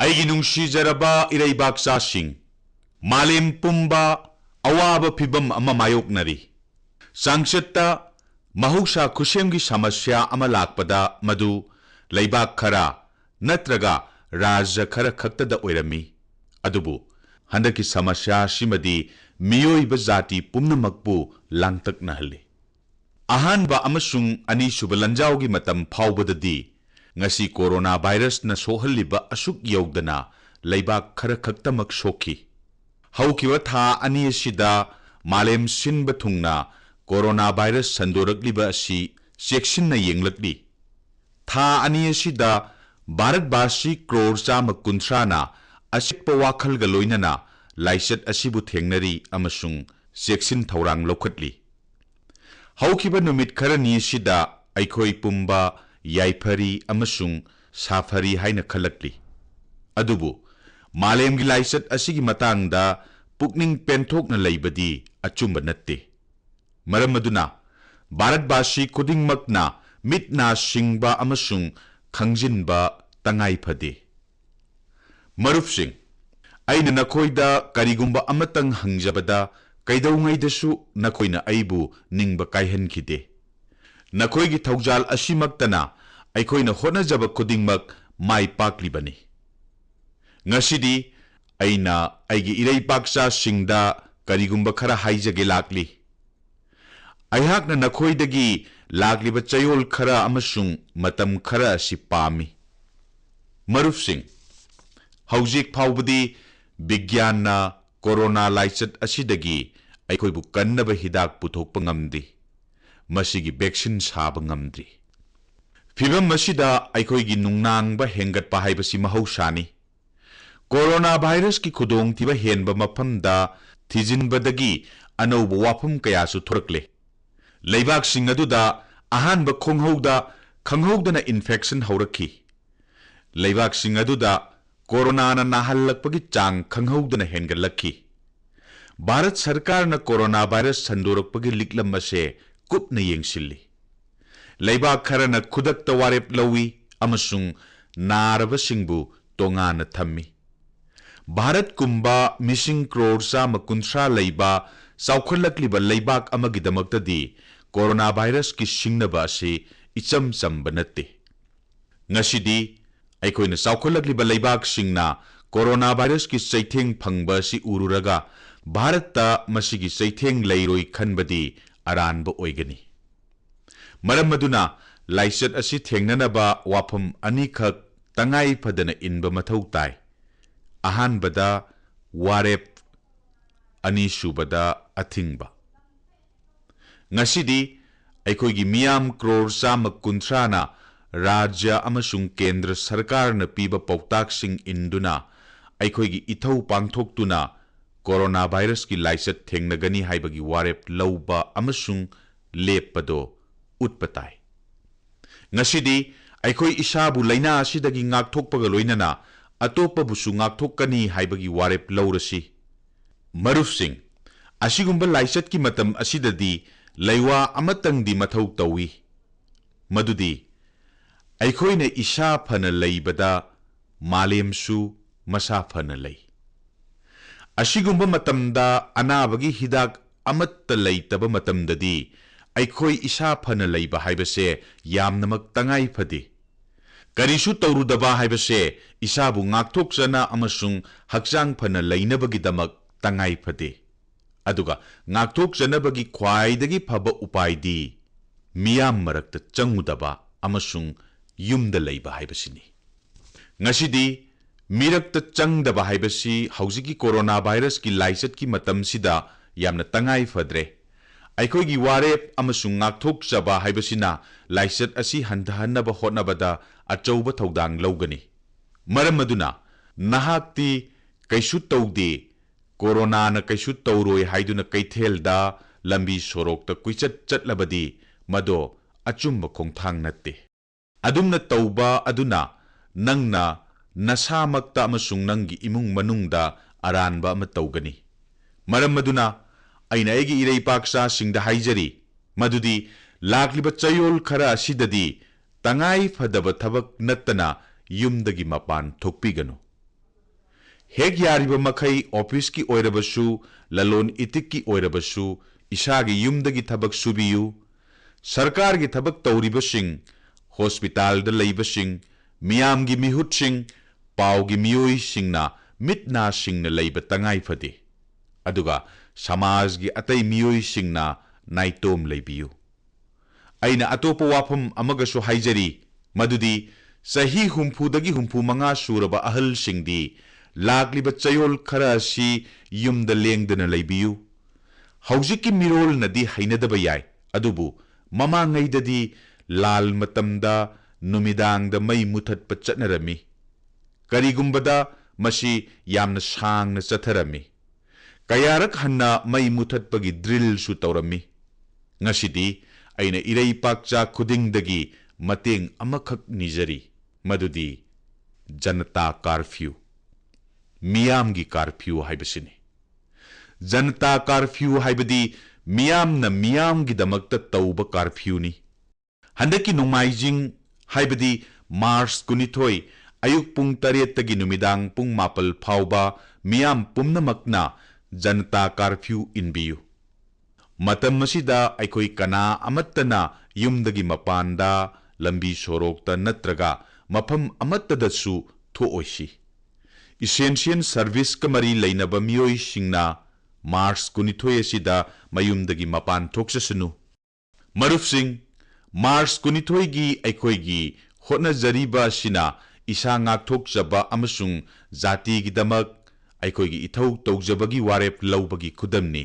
ꯑꯩꯒꯤ ꯅꯨꯡꯁꯤꯖꯔꯕ ꯏꯔꯩꯕꯥꯛꯆꯥꯁꯤꯡ, ꯃꯥꯂꯦꯝ ꯄꯨꯝꯕ ꯑꯋꯥꯕ ꯐꯤꯚꯝ ꯑꯃ ꯃꯥꯌꯣꯛꯅꯔꯤ꯫ ꯆꯥꯡꯆꯠꯇ ꯃꯍꯧꯁꯥ ꯈꯨꯠꯁꯦꯝꯒꯤ ꯁꯃꯁ꯭ꯌꯥ ꯑꯃ ꯂꯥꯛꯄꯗ ꯃꯗꯨ ꯂꯩꯕꯥꯛ ꯈꯔ ꯅꯠꯇ꯭ꯔꯒ ꯔꯥꯖ꯭ꯌ ꯈꯔ ꯈꯛꯇꯗ ꯑꯣꯏꯔꯝꯃꯤ꯫ ꯑꯗꯨꯕꯨ ꯍꯟꯗꯛꯀꯤ ꯁꯃꯁ꯭ꯌꯥ ꯑꯁꯤꯃꯗꯤ ꯃꯤꯑꯣꯏꯕ ꯖꯥꯇꯤ ꯄꯨꯝꯅꯃꯛꯄꯨ ꯂꯥꯡꯇꯛꯅꯍꯜꯂꯤ꯫ ꯑꯍꯥꯟꯕ ꯑꯃꯁꯨꯡ ꯑꯅꯤꯁꯨꯕ ꯂꯟꯖꯥꯎꯒꯤ ꯃꯇꯝ ꯐꯥꯎꯕꯗꯗꯤ ꯉꯁꯤ ꯀꯣꯔꯣꯅꯥ ꯚꯥꯏꯔꯁꯅ ꯁꯣꯛꯍꯜꯂꯤꯕ ꯑꯁꯨꯛ ꯌꯧꯗꯅ ꯂꯩꯕꯥꯛ ꯈꯔ ꯈꯛꯇꯃꯛ ꯁꯣꯛꯈꯤ꯫ ꯍꯧꯈꯤꯕ ꯊꯥ ꯑꯅꯤ ꯑꯁꯤꯗ ꯃꯥꯂꯦꯝ ꯁꯤꯟꯕ ꯊꯨꯡꯅ ꯀꯣꯔꯣꯅꯥ ꯚꯥꯏꯔꯁ ꯁꯟꯗꯣꯔꯛꯂꯤꯕ ꯑꯁꯤ ꯆꯦꯛꯁꯤꯟꯅ ꯌꯦꯡꯂꯛꯂꯤ꯫ ꯊꯥ ꯑꯅꯤ ꯑꯁꯤꯗ ꯚꯥꯔꯠꯕꯥꯁꯤ ꯀ꯭ꯔꯣꯔ 130ꯅ ꯑꯆꯦꯠꯄ ꯋꯥꯈꯜꯒ ꯂꯣꯏꯅꯅ ꯂꯥꯏꯆꯠ ꯑꯁꯤꯕꯨ ꯊꯦꯡꯅꯔꯤ ꯑꯃꯁꯨꯡ ꯆꯦꯛꯁꯤꯟ ꯊꯧꯔꯥꯡ ꯂꯧꯈꯠꯂꯤ꯫ ꯍꯧꯈꯤꯕ ꯅꯨꯃꯤꯠ ꯈꯔꯅꯤ ꯑꯁꯤꯗ ꯑꯩꯈꯣꯏ ꯄꯨꯝꯕ ꯌꯥꯏꯐꯔꯤ ꯑꯃꯁꯨꯡ ꯁꯥꯐꯔꯤ ꯍꯥꯏꯅ ꯈꯜꯂꯛꯂꯤ꯫ ꯑꯗꯨꯕꯨ ꯃꯥꯂꯦꯝꯒꯤ ꯂꯥꯏꯆꯠ ꯑꯁꯤꯒꯤ ꯃꯇꯥꯡꯗ ꯄꯨꯛꯅꯤꯡ ꯄꯦꯟꯊꯣꯛꯅ ꯂꯩꯕꯗꯤ ꯑꯆꯨꯝꯕ ꯅꯠꯇꯦ꯫ ꯃꯔꯝ ꯑꯗꯨꯅ ꯚꯥꯔꯠꯕꯥꯁꯤ ꯈꯨꯗꯤꯡꯃꯛꯅ ꯃꯤꯠ ꯅꯥ ꯁꯤꯡꯕ ꯑꯃꯁꯨꯡ ꯈꯪꯖꯤꯟꯕ ꯇꯉꯥꯏ ꯐꯗꯦ꯫ ꯃꯔꯨꯞꯁꯤꯡ, ꯑꯩꯅ ꯅꯈꯣꯏꯗ ꯀꯔꯤꯒꯨꯝꯕ ꯑꯃꯇꯪ ꯍꯪꯖꯕꯗ ꯀꯩꯗꯧꯉꯩꯗꯁꯨ ꯅꯈꯣꯏꯅ ꯑꯩꯕꯨ ꯅꯤꯡꯕ ꯀꯥꯏꯍꯟꯈꯤꯗꯦ꯫ ꯅꯈꯣꯏꯒꯤ ꯊꯧꯖꯥꯜ ꯑꯁꯤꯃꯛꯇꯅ ꯑꯩꯈꯣꯏꯅ ꯍꯣꯠꯅꯖꯕ ꯈꯨꯗꯤꯡꯃꯛ ꯃꯥꯏ ꯄꯥꯛꯂꯤꯕꯅꯤ꯫ ꯉꯁꯤꯗꯤ ꯑꯩꯅ ꯑꯩꯒꯤ ꯏꯔꯩꯕꯥꯛꯆꯥꯁꯤꯡꯗ ꯀꯔꯤꯒꯨꯝꯕ ꯈꯔ ꯍꯥꯏꯖꯒꯦ ꯂꯥꯛꯂꯤ꯫ ꯑꯩꯍꯥꯛꯅ ꯅꯈꯣꯏꯗꯒꯤ ꯂꯥꯛꯂꯤꯕ ꯆꯌꯣꯜ ꯈꯔ ꯑꯃꯁꯨꯡ ꯃꯇꯝ ꯈꯔ ꯑꯁꯤ ꯄꯥꯝꯃꯤ꯫ ꯃꯔꯨꯞꯁꯤꯡ, ꯍꯧꯖꯤꯛ ꯐꯥꯎꯕꯗꯤ ꯕꯤꯒ꯭ꯌꯥꯟꯅ ꯀꯣꯔꯣꯅꯥ ꯂꯥꯏꯆꯠ ꯑꯁꯤꯗꯒꯤ ꯑꯩꯈꯣꯏꯕꯨ ꯀꯟꯅꯕ ꯍꯤꯗꯥꯛ ꯄꯨꯊꯣꯛꯄ ꯉꯝꯗ꯭ꯔꯤ꯫ ꯃꯁꯤꯒꯤ ꯚꯦꯛꯁꯤꯟ ꯁꯥꯕ ꯉꯝꯗ꯭ꯔꯤ꯫ ꯐꯤꯚꯝ ꯑꯁꯤꯗ ꯑꯩꯈꯣꯏꯒꯤ ꯅꯨꯡꯅꯥꯡꯕ ꯍꯦꯟꯒꯠꯄ ꯍꯥꯏꯕꯁꯤ ꯃꯍꯧꯁꯥꯅꯤ꯫ ꯀꯣꯔꯣꯅꯥ ꯚꯥꯏꯔꯁꯀꯤ ꯈꯨꯗꯣꯡꯊꯤꯕ ꯍꯦꯟꯕ ꯃꯐꯝꯗ ꯊꯤꯖꯤꯟꯕꯗꯒꯤ ꯑꯅꯧꯕ ꯋꯥꯐꯝ ꯀꯌꯥꯁꯨ ꯊꯣꯔꯛꯂꯦ꯫ ꯂꯩꯕꯥꯛꯁꯤꯡ ꯑꯗꯨꯗ ꯑꯍꯥꯟꯕ ꯈꯪꯍꯧꯗꯅ ꯏꯟꯐꯦꯛꯁꯟ ꯍꯧꯔꯛꯈꯤ꯫ ꯂꯩꯕꯥꯛꯁꯤꯡ ꯑꯗꯨꯗ ꯀꯣꯔꯣꯅꯥꯅ ꯅꯥꯍꯜꯂꯛꯄꯒꯤ ꯆꯥꯡ ꯈꯪꯍꯧꯗꯅ ꯍꯦꯟꯒꯠꯂꯛꯈꯤ꯫ ꯚꯥꯔꯠ ꯁꯔꯀꯥꯔꯅ ꯀꯣꯔꯣꯅꯥ ꯚꯥꯏꯔꯁ ꯁꯟꯗꯣꯔꯛꯄꯒꯤ ꯂꯤꯛꯂꯝ ꯑꯁꯦ ꯀꯨꯞꯅ ꯌꯦꯡꯁꯤꯜꯂꯤ꯫ ꯂꯩꯕꯥꯛ ꯈꯔꯅ ꯈꯨꯗꯛꯇ ꯋꯥꯔꯦꯞ ꯂꯧꯏ ꯑꯃꯁꯨꯡ ꯅꯥꯔꯕꯁꯤꯡꯕꯨ ꯇꯣꯉꯥꯟꯅ ꯊꯝꯃꯤ꯫ ꯚꯥꯔꯠꯀꯨꯝꯕ ꯃꯤꯁꯤꯡ ꯀ꯭ꯔꯣꯔ 130 ꯂꯩꯕ ꯆꯥꯎꯈꯠꯂꯛꯂꯤꯕ ꯂꯩꯕꯥꯛ ꯑꯃꯒꯤꯗꯃꯛꯇꯗꯤ ꯀꯣꯔꯣꯅꯥ ꯚꯥꯏꯔꯁꯀꯤ ꯁꯤꯡꯅꯕ ꯑꯁꯤ ꯏꯆꯝ ꯆꯝꯕ ꯅꯠꯇꯦ꯫ ꯉꯁꯤꯗꯤ ꯑꯩꯈꯣꯏꯅ ꯆꯥꯎꯈꯠꯂꯛꯂꯤꯕ ꯂꯩꯕꯥꯛꯁꯤꯡꯅ ꯀꯣꯔꯣꯅꯥ ꯚꯥꯏꯔꯁꯀꯤ ꯆꯩꯊꯦꯡ ꯐꯪꯕ ꯑꯁꯤ ꯎꯔꯨꯔꯒ ꯚꯥꯔꯠꯇ ꯃꯁꯤꯒꯤ ꯆꯩꯊꯦꯡ ꯂꯩꯔꯣꯏ ꯈꯟꯕꯗꯤ ꯑꯔꯥꯟꯕ ꯑꯣꯏꯒꯅꯤ꯫ ꯃꯔꯝ ꯑꯗꯨꯅ ꯂꯥꯏꯆꯠ ꯑꯁꯤ ꯊꯦꯡꯅꯅꯕ ꯋꯥꯐꯝ ꯑꯅꯤꯈꯛ ꯇꯉꯥꯏ ꯐꯗꯅ ꯏꯟꯕ ꯃꯊꯧ ꯇꯥꯏ꯫ ꯑꯍꯥꯟꯕꯗ ꯋꯥꯔꯦꯞ, ꯑꯅꯤꯁꯨꯕꯗ ꯑꯊꯤꯡꯕ꯫ ꯉꯁꯤꯗꯤ ꯑꯩꯈꯣꯏꯒꯤ ꯃꯤꯌꯥꯝ ꯀ꯭ꯔꯣꯔ 130ꯅ ꯔꯥꯖ꯭ꯌ ꯑꯃꯁꯨꯡ ꯀꯦꯟꯗ꯭ꯔ ꯁꯔꯀꯥꯔꯅ ꯄꯤꯕ ꯄꯥꯎꯇꯥꯛꯁꯤꯡ ꯏꯟꯗꯨꯅ ꯑꯩꯈꯣꯏꯒꯤ ꯏꯊꯧ ꯄꯥꯡꯊꯣꯛꯇꯨꯅ ꯀꯣꯔꯣꯅꯥ ꯚꯥꯏꯔꯁꯀꯤ ꯂꯥꯏꯆꯠ ꯊꯦꯡꯅꯒꯅꯤ ꯍꯥꯏꯕꯒꯤ ꯋꯥꯔꯦꯞ ꯂꯧꯕ ꯑꯃꯁꯨꯡ ꯂꯦꯞꯄꯗꯣ ꯎꯠꯄ ꯇꯥꯏ꯫ ꯉꯁꯤꯗꯤ ꯑꯩꯈꯣꯏ ꯏꯁꯥꯕꯨ ꯂꯩꯅꯥ ꯑꯁꯤꯗꯒꯤ ꯉꯥꯛꯊꯣꯛꯄꯒ ꯂꯣꯏꯅꯅ ꯑꯇꯣꯞꯄꯕꯨꯁꯨ ꯉꯥꯛꯊꯣꯛꯀꯅꯤ ꯍꯥꯏꯕꯒꯤ ꯋꯥꯔꯦꯞ ꯂꯧꯔꯁꯤ꯫ ꯃꯔꯨꯞꯁꯤꯡ, ꯑꯁꯤꯒꯨꯝꯕ ꯂꯥꯏꯆꯠꯀꯤ ꯃꯇꯝ ꯑꯁꯤꯗꯗꯤ ꯂꯩꯋꯥ ꯑꯃꯇꯪꯗꯤ ꯃꯊꯧ ꯇꯧꯏ, ꯃꯗꯨꯗꯤ ꯑꯩꯈꯣꯏꯅ ꯏꯁꯥ ꯐꯅ ꯂꯩꯕꯗ ꯃꯥꯂꯦꯝꯁꯨ ꯃꯁꯥ ꯐꯅ ꯂꯩ꯫ ꯑꯁꯤꯒꯨꯝꯕ ꯃꯇꯝꯗ ꯑꯅꯥꯕꯒꯤ ꯍꯤꯗꯥꯛ ꯑꯃꯠꯇ ꯂꯩꯇꯕ ꯃꯇꯝꯗꯗꯤ ꯑꯩꯈꯣꯏ ꯏꯁꯥ ꯐꯅ ꯂꯩꯕ ꯍꯥꯏꯕꯁꯦ ꯌꯥꯝꯅꯃꯛ ꯇꯉꯥꯏ ꯐꯗꯦ꯫ ꯀꯔꯤꯁꯨ ꯇꯧꯔꯨꯗꯕ ꯍꯥꯏꯕꯁꯦ ꯏꯁꯥꯕꯨ ꯉꯥꯛꯊꯣꯛꯆꯅ ꯑꯃꯁꯨꯡ ꯍꯛꯆꯥꯡ ꯐꯅ ꯂꯩꯅꯕꯒꯤꯗꯃꯛ ꯇꯉꯥꯏ ꯐꯗꯦ꯫ ꯑꯗꯨꯒ ꯉꯥꯛꯊꯣꯛꯆꯅꯕꯒꯤ ꯈ꯭ꯋꯥꯏꯗꯒꯤ ꯐꯕ ꯎꯄꯥꯏꯗꯤ ꯃꯤꯌꯥꯝ ꯃꯔꯛꯇ ꯆꯪꯉꯨꯗꯕ ꯑꯃꯁꯨꯡ ꯌꯨꯝꯗ ꯂꯩꯕ ꯍꯥꯏꯕꯁꯤꯅꯤ꯫ ꯉꯁꯤꯗꯤ ꯃꯤꯔꯛꯇ ꯆꯪꯗꯕ ꯍꯥꯏꯕꯁꯤ ꯍꯧꯖꯤꯛꯀꯤ ꯀꯣꯔꯣꯅꯥ ꯚꯥꯏꯔꯁꯀꯤ ꯂꯥꯏꯆꯠꯀꯤ ꯃꯇꯝꯁꯤꯗ ꯌꯥꯝꯅ ꯇꯉꯥꯏ ꯐꯗ꯭ꯔꯦ꯫ ꯑꯩꯈꯣꯏꯒꯤ ꯋꯥꯔꯦꯞ ꯑꯃꯁꯨꯡ ꯉꯥꯛꯊꯣꯛꯆꯕ ꯍꯥꯏꯕꯁꯤꯅ ꯂꯥꯏꯆꯠ ꯑꯁꯤ ꯍꯟꯊꯍꯟꯅꯕ ꯍꯣꯠꯅꯕꯗ ꯑꯆꯧꯕ ꯊꯧꯗꯥꯡ ꯂꯧꯒꯅꯤ꯫ ꯃꯔꯝ ꯑꯗꯨꯅ ꯅꯍꯥꯛꯇꯤ ꯀꯩꯁꯨ ꯇꯧꯗꯦ, ꯀꯣꯔꯣꯅꯥꯅ ꯀꯩꯁꯨ ꯇꯧꯔꯣꯏ ꯍꯥꯏꯗꯨꯅ ꯀꯩꯊꯦꯜꯗ, ꯂꯝꯕꯤ ꯁꯣꯔꯣꯛꯇ ꯀꯣꯏꯆꯠ ꯆꯠꯂꯕꯗꯤ ꯃꯗꯣ ꯑꯆꯨꯝꯕ ꯈꯣꯡꯊꯥꯡ ꯅꯠꯇꯦ꯫ ꯑꯗꯨꯝꯅ ꯇꯧꯕ ꯑꯗꯨꯅ ꯅꯪꯅ ꯅꯁꯥꯃꯛꯇ ꯑꯃꯁꯨꯡ ꯅꯪꯒꯤ ꯏꯃꯨꯡ ꯃꯅꯨꯡꯗ ꯑꯔꯥꯟꯕ ꯑꯃ ꯇꯧꯒꯅꯤ꯫ ꯃꯔꯝ ꯑꯗꯨꯅ ꯑꯩꯅ ꯑꯩꯒꯤ ꯏꯔꯩꯄꯥꯛꯆꯥꯁꯤꯡꯗ ꯍꯥꯏꯖꯔꯤ ꯃꯗꯨꯗꯤ ꯂꯥꯛꯂꯤꯕ ꯆꯌꯣꯜ ꯈꯔ ꯑꯁꯤꯗꯗꯤ ꯇꯉꯥꯏ ꯐꯗꯕ ꯊꯕꯛ ꯅꯠꯇꯅ ꯌꯨꯝꯗꯒꯤ ꯃꯄꯥꯟ ꯊꯣꯛꯄꯤꯒꯅꯨ꯫ हेक यारिबा मखै ऑफिस की ओइरबसु ललोन इतिक की ओइरबसु इसागी युमदगी थबक सुबियु सरकार की थबक तौरिबसिंग हॉस्पिटल द लैबसिंग मियाम की मिहुतसिंग पाव की मियोइसिंगना मितना सिंगना लैब तंगाई फदे अदुगा समाज की अतै मियोइसिंगना नाइतोम लैबियु अइना अतोप वाफम अमगसु हाइजरी मदुदी सही हुंफुदगी हुंफु मंगा सुरबा अहल सिंगदी लाक्लिबा चयोल खरा असि युमद लेंगदना लैबियु हौजिकी मिरोल नदी हैनदबा याय अदुबु ममांगैददी लाल मतमदा नुमिदांगदा मई मुथतपा चटनरमी करिगुंबदा मसी यामना सांगना चथरमी कयारक हन्ना मई मुथतपगी ड्रिल सु तौरमी ngасidi aina irei pakcha khudingdagi mateng amakhak nijari madudi janata curfew miyam gi curfew haibasini janata curfew haibadi miyam na miyam gi damakta tauba curfew ni handaki nongmaijing haibadi March 12 ayuk pung 8 tagi numidang pung 4 phauba miyam pumnamakna janata curfew inbiyu matam masida aikoi kana amattana yumdagi mapanda lambi sorokta natraga mafam amatta su thooisi essential service kamari leinaba miyoi singna March 12 asida mayumdagi mapan thoksasunu maruf sing March 12 gi aikoi gi hotna jariba sina isa ngak thokjaba amasung jati gi damak aikoi gi ithau tawjabagi warep laubagi khudamni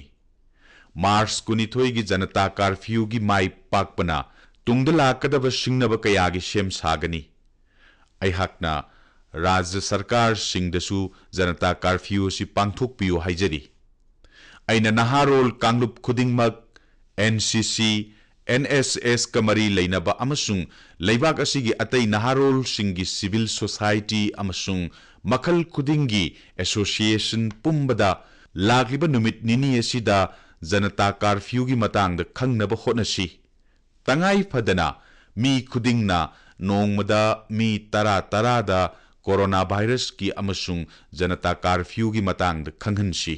March 12 gi janata curfew gi mai pakpana tungdala kadaba singnaba kayagi sem sagani aihakna rajya sarkar singdasu janata curfew si pangthok piyo haijari aina naharol kanglup khudingmak NCC NSS kamari leinaba amasung leibak asigi atai naharol singi civil society amasung makhal khudingi association pumbada lagliba numit nini asida janata curfew gi matang da khangnaba hotnasi tangai phadana mi khudingna nongmada mi tara da coronavirus ki amasung janata curfew gi matang da khanghansi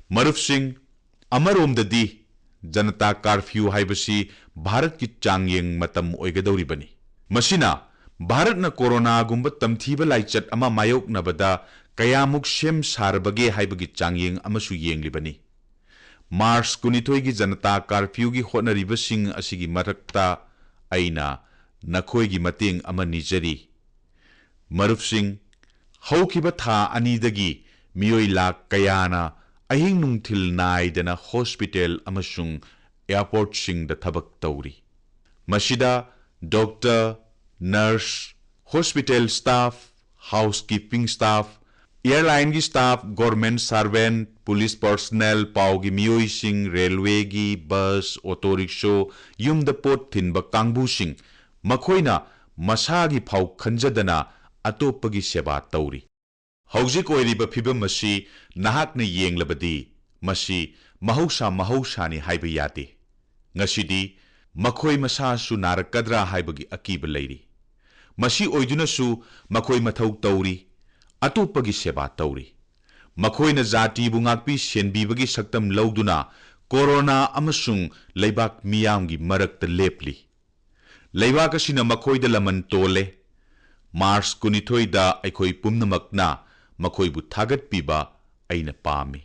maruf sing amarom dadi janata curfew haibasi bharat ki changyeng matam oigadoribani masina bharat na corona gumba tamthiba laichat ama mayok nabada kayamuk sem sarbage haibagi changyeng amasu yenglibani March 12 gi janata curfew gi hotnaribasing asigi marakta aina nakhoi gi mateng ama nijari marufsing haukiba tha anidagi miyoi lak kayana ahing nungthil naidana hospital amasung airport sing da thabak tauri masida doctor nurse hospital staff housekeeping staff airline gi staff government servant police personnel paugi miyoi sing railway gi bus auto rickshaw yumda pot thinba kangbu sing makhoina masagi phau khanjadana atopagi seba tauri hojik oiriba phibam masi nahakna yenglabadi masi mahausa ni haiba yate ngasidi makhoi masa su narakadra haibagi akiba leiri masi oiduna su makhoi mathau tauri atopagi seba tauri makoina jati bungakpi senbibagi saktam lauduna corona amasung leibak miyamgi marakta lepli leibak asina makoida laman tole March 12 da aikoi pumnamakna makoibu thagat piba aina pami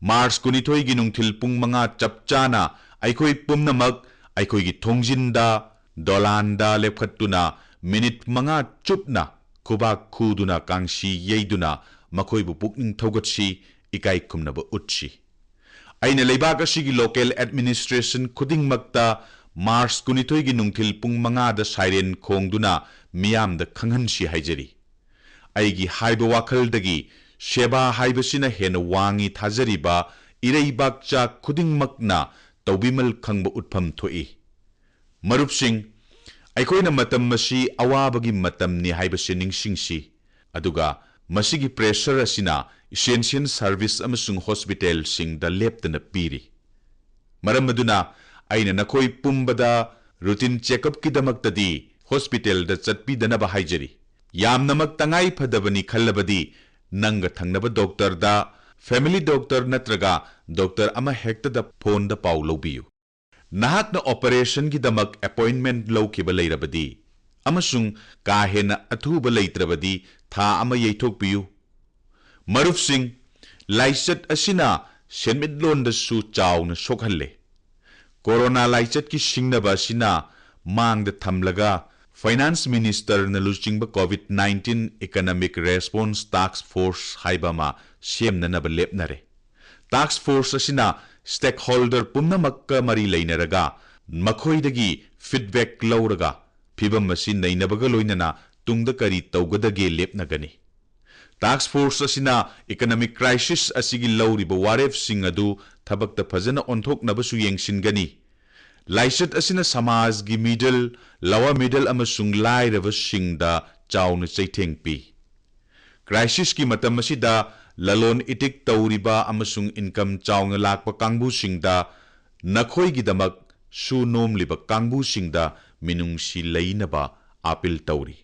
March 12 gi nungthil pung manga chapchana aikoi pumnamak aikoi gi thongjinda dolanda lepkhatuna minute manga chupna kubak khuduna kangsi yeiduna makoibu pukning thogatsi ikai khumnaba utsi aina leibak asigi local administration khudingmakta March 12 gi nungthil pung manga da siren khongduna miyam da khanghansi haijari aigi haiba wakhaldagi seba haibasina hena wangi thajariba ireibakcha khudingmakna tawbimal khangba utpham thoi marupsing aikoina matam masi awabagi matam ni haibase ningsingsi aduga masigi pressure asina essential service amasung hospital sing da leptana piri maram maduna aina nakoi pumbada routine checkup ki damaktadi hospital da chatpi dana ba haijari yamnamak tangai phadabani khallabadi nanga thangnaba doctor da family doctor natraga doctor ama hekta da phone da paw lobiyu nahakna operation gi damak appointment lawkiba leirabadi amasung ka hena athuba leitrabadi tha ama yeithokpiyu maruf sing laichat asina senmitlon da su chawna sokhalle corona laichat ki singnaba asina mang da thamlaga finance minister na luchingba covid-19 economic response task force haibama semna na lepnare task force asina stakeholder pumnamakka mari leinaraga makhoidagi feedback lawraga phibam machine nainabaga loinana tungda kari tawgadage lepnagani task force asina economic crisis asigi lawriba waref sing adu thabakta phajana onthoknabasu yengsingani laichat asina samaj gi middle lower middle amasung lairaba singda chawna chaitheng pi crisis ki matam asida lalon itik tawriba amasung income chawna lakpa kangbu singda nakhoi gi damak su nomliba kangbu singda minungsi leinaba apil tawri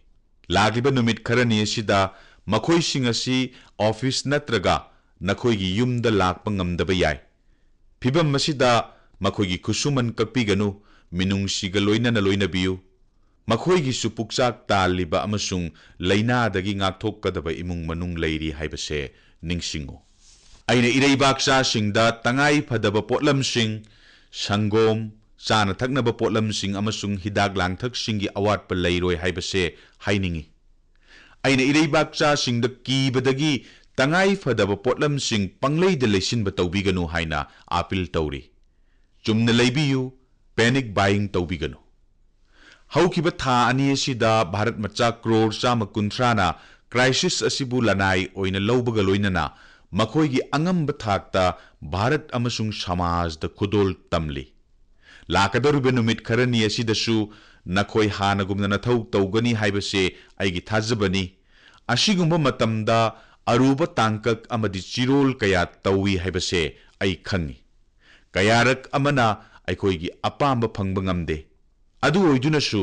lagliba numit kharani asida makhoi sing asi office natraga nakhoi gi yumda lakpa ngamdaba yai phibam masida makhoi gi khusuman kakpiganu minungsi ga loinana loinabiyu makhoi gi supukchak taliba amasung leina dagi ngakthokadaba imung manung leiri haibase ningsingo aina ireibaksa singda tangai phadaba potlam sing sangom chana thaknaba potlam sing amasung hidak langthak singi awat pa leiroi haibase hainingi aina ireibaksa singda kibadagi tangai phadaba potlam sing panglei de leisin ba tawbiganu haina apil tawri chumna leibiyu panic buying tawbiganu haukiba tha ani asida bharat macha crore chama kuntrana crisis asibu lanai oina lawbaga loinana makhoi gi angamba thakta bharat amasung samaj da khudol tamli lakadaruba numit kharani asidasu nakhoi hanagumna nathau tawgani haibase aigi thajabani asigumba matamda aruba tangkak amadi chirol kaya tawi haibase ai khangi kayarak amana aikoi gi apamba phangba ngamde adu oidunasu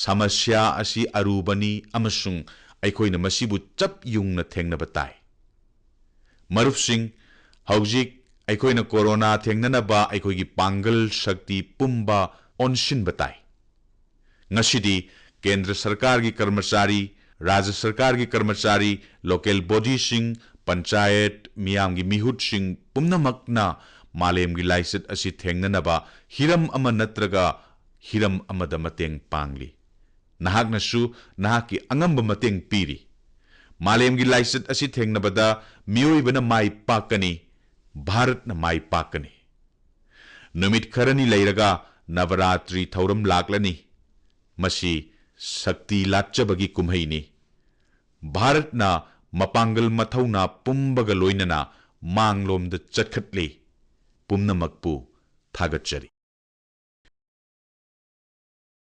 samasya asi arubani amasung aikoina masibu chap yungna thengnaba tai maruf sing haujik aikoina corona thengnanaba aikoigi pangal shakti pumba onshin batai ngasidi kendra sarkar gi karmachari rajya sarkar gi karmachari local body sing panchayat miyam gi mihut sing pumnamakna malem gi laisat asi thengnanaba hiram ama natraga hiram amada mateng pangli nahaknasu nahaki angamba mateng piri malem gi laisat asi thengnabada miyoibana mai pakani bharat na mai pakani numit kharani leiraga navaratri thauram laklani masi sakti latchabagi kumhaini bharat na mapangal mathauna pumbaga loinana manglom da chatkhatli pumnamakpu thagatchari